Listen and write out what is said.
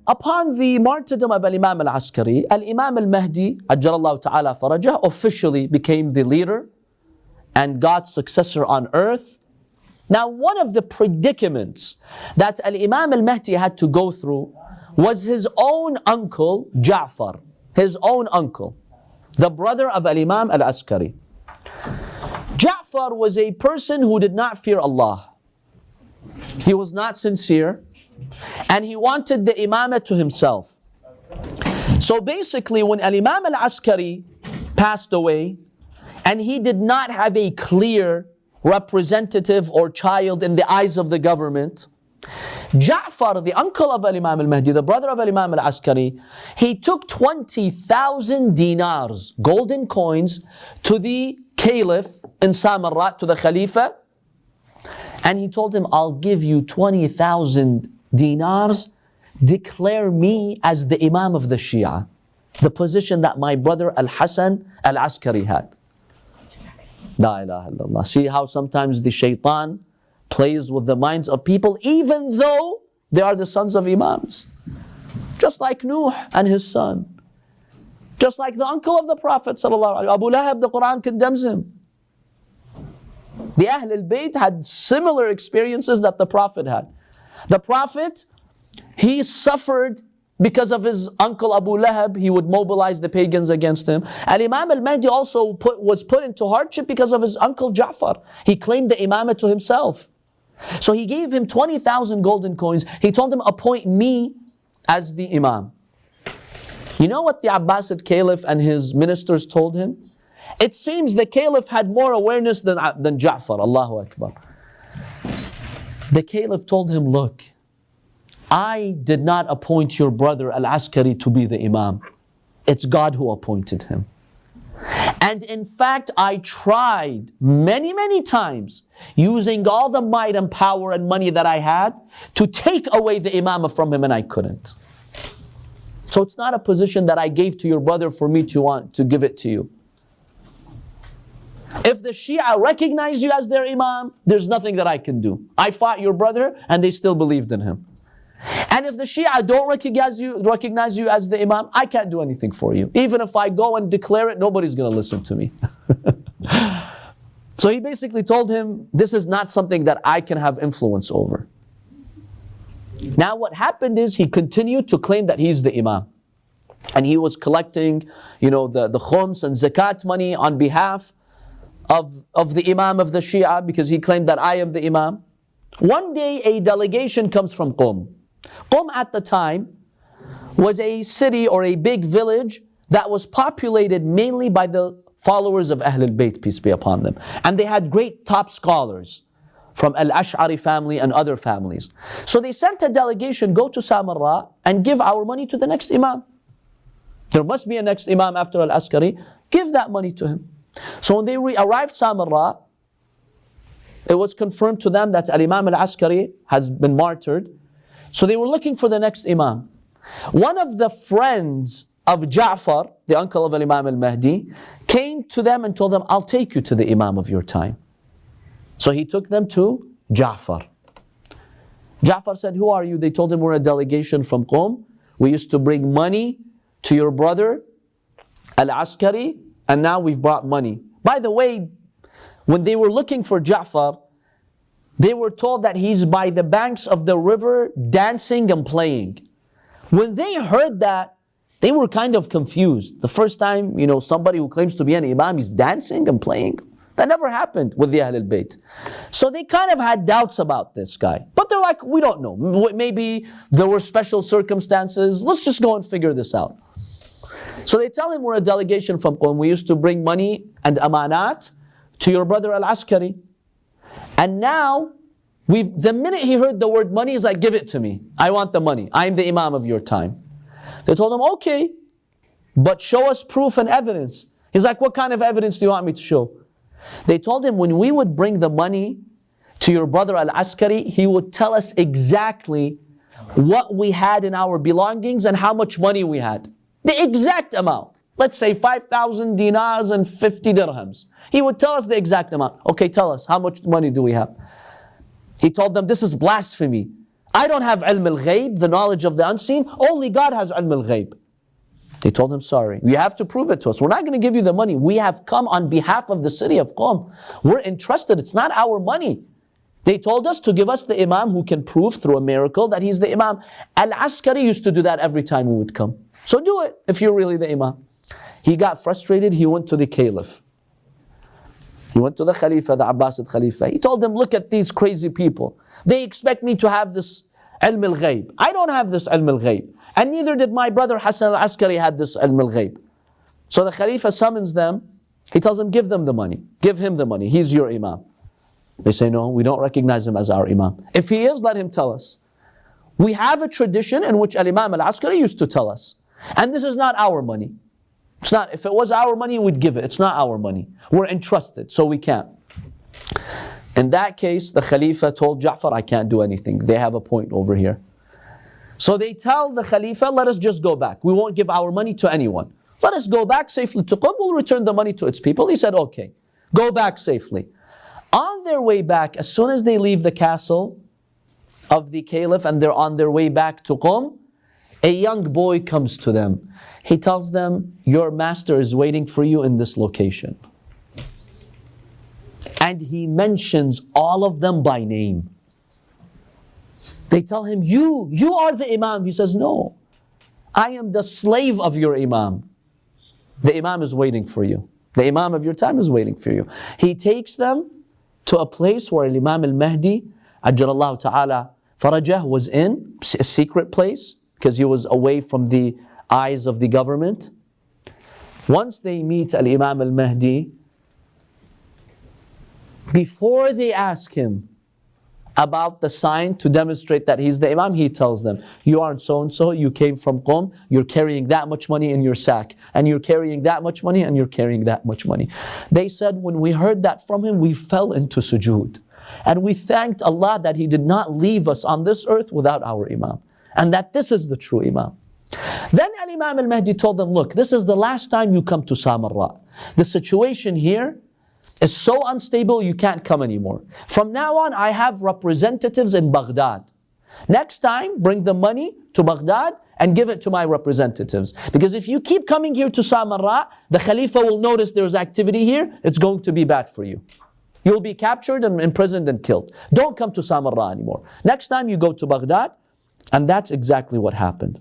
upon the martyrdom of Imam al-Askari, Imam al-Mahdi, Ajjalallahu ta'ala farajah, officially became the leader and God's successor on earth. Now, one of the predicaments that Imam al-Mahdi had to go through was his own uncle, Ja'far, his own uncle, the brother of Imam al-Askari. Ja'far was a person who did not fear Allah. He was not sincere, and he wanted the imamate to himself. So basically, when Imam al-Askari passed away, and he did not have a clear representative or child in the eyes of the government, Ja'far, the uncle of Imam al-Mahdi, the brother of Imam al-Askari, he took 20,000 dinars, golden coins, to the caliph in Samarra, to the Khalifa, and he told him, I'll give you 20,000 dinars, declare me as the Imam of the Shia, the position that my brother Al-Hasan al-Askari had. La ilaha illallah. See how sometimes the shaitan plays with the minds of people, even though they are the sons of Imams. Just like Nuh and his son. Just like the uncle of the Prophet sallallahu alaihi wasallam, Abu Lahab, the Quran condemns him. The Ahl al-Bayt had similar experiences that the Prophet had. The Prophet, he suffered because of his uncle Abu Lahab. He would mobilize the pagans against him. And Imam al-Mahdi also was put into hardship because of his uncle Ja'far. He claimed the imamate to himself. So he gave him 20,000 golden coins. He told him, appoint me as the imam. You know what the Abbasid Caliph and his ministers told him? It seems the Caliph had more awareness than Ja'far. Allahu Akbar. The Caliph told him, look, I did not appoint your brother Al-Askari to be the Imam. It's God who appointed him. And in fact, I tried many, many times, using all the might and power and money that I had, to take away the Imamah from him, and I couldn't. So it's not a position that I gave to your brother for me to give it to you. If the Shia recognize you as their Imam, there's nothing that I can do. I fought your brother and they still believed in him. And if the Shia don't recognize you as the Imam, I can't do anything for you. Even if I go and declare it, nobody's going to listen to me. So he basically told him, this is not something that I can have influence over. Now what happened is he continued to claim that he's the Imam. And he was collecting, the khums and zakat money on behalf of the Imam of the Shia, because he claimed that I am the Imam. One day a delegation comes from Qum. Qum at the time was a city or a big village that was populated mainly by the followers of Ahl al-Bayt, peace be upon them. And they had great top scholars from Al-Ash'ari family and other families. So they sent a delegation, go to Samarra and give our money to the next Imam. There must be a next Imam after Al-Askari. Give that money to him. So when they arrived Samarra, it was confirmed to them that Imam al-Askari has been martyred. So they were looking for the next Imam. One of the friends of Ja'far, the uncle of Imam al-Mahdi, came to them and told them, I'll take you to the Imam of your time. So he took them to Ja'far. Ja'far said, who are you? They told him, we're a delegation from Qum. We used to bring money to your brother al-Askari, and now we've brought money. By the way, when they were looking for Ja'far, they were told that he's by the banks of the river dancing and playing. When they heard that, they were kind of confused. The first time, somebody who claims to be an Imam is dancing and playing. That never happened with the Ahl al-Bayt. So they kind of had doubts about this guy. But they're like, we don't know. Maybe there were special circumstances. Let's just go and figure this out. So they tell him, we're a delegation from Qum. We used to bring money and amanat to your brother al-Askari. And now, the minute he heard the word money, he's like, give it to me. I want the money. I'm the Imam of your time. They told him, okay, but show us proof and evidence. He's like, what kind of evidence do you want me to show? They told him, when we would bring the money to your brother al-Askari, he would tell us exactly what we had in our belongings and how much money we had. The exact amount. Let's say 5,000 dinars and 50 dirhams. He would tell us the exact amount. Okay, tell us, how much money do we have? He told them, this is blasphemy. I don't have ilm al-ghayb, the knowledge of the unseen. Only God has ilm al-ghayb. They told him, sorry, you have to prove it to us. We're not going to give you the money. We have come on behalf of the city of Qom. We're entrusted. It's not our money. They told us to give us the Imam who can prove through a miracle that he's the Imam. Al-Askari used to do that every time we would come. So do it if you're really the Imam. He got frustrated. He went to the Caliph. He went to the Khalifa, the Abbasid Khalifa. He told them, look at these crazy people. They expect me to have this ilm al-ghayb. I don't have this ilm al-ghayb. And neither did my brother Hassan al-Askari had this ilm al-ghayb. So the Khalifa summons them. He tells them, give them the money. Give him the money. He's your Imam. They say, no, we don't recognize him as our Imam. If he is, let him tell us. We have a tradition in which Al-Imam al-Askari used to tell us. And this is not our money. It's not, if it was our money, we'd give it. It's not our money. We're entrusted, so we can't. In that case, the Khalifa told Ja'far, I can't do anything. They have a point over here. So they tell the Khalifa, let us just go back. We won't give our money to anyone. Let us go back safely to Qum. We'll return the money to its people. He said, okay, go back safely. On their way back, as soon as they leave the castle of the Caliph and they're on their way back to Qum, a young boy comes to them. He tells them, your master is waiting for you in this location. And he mentions all of them by name. They tell him, you are the Imam. He says, no, I am the slave of your Imam. The Imam is waiting for you. The Imam of your time is waiting for you. He takes them to a place where Imam al-Mahdi, Ajjalallahu ta'ala farajah, was in, a secret place, because he was away from the eyes of the government. Once they meet Al-Imam al-Mahdi, before they ask him about the sign to demonstrate that he's the Imam, he tells them, you aren't so-and-so, you came from Qum, you're carrying that much money in your sack, and you're carrying that much money, and you're carrying that much money. They said, when we heard that from him, we fell into sujood. And we thanked Allah that He did not leave us on this earth without our Imam, and that this is the true Imam. Then Al-Imam al-Mahdi told them, look, this is the last time you come to Samarra. The situation here is so unstable, you can't come anymore. From now on, I have representatives in Baghdad. Next time, bring the money to Baghdad and give it to my representatives. Because if you keep coming here to Samarra, the Khalifa will notice there's activity here, it's going to be bad for you. You'll be captured and imprisoned and killed. Don't come to Samarra anymore. Next time you go to Baghdad, and that's exactly what happened.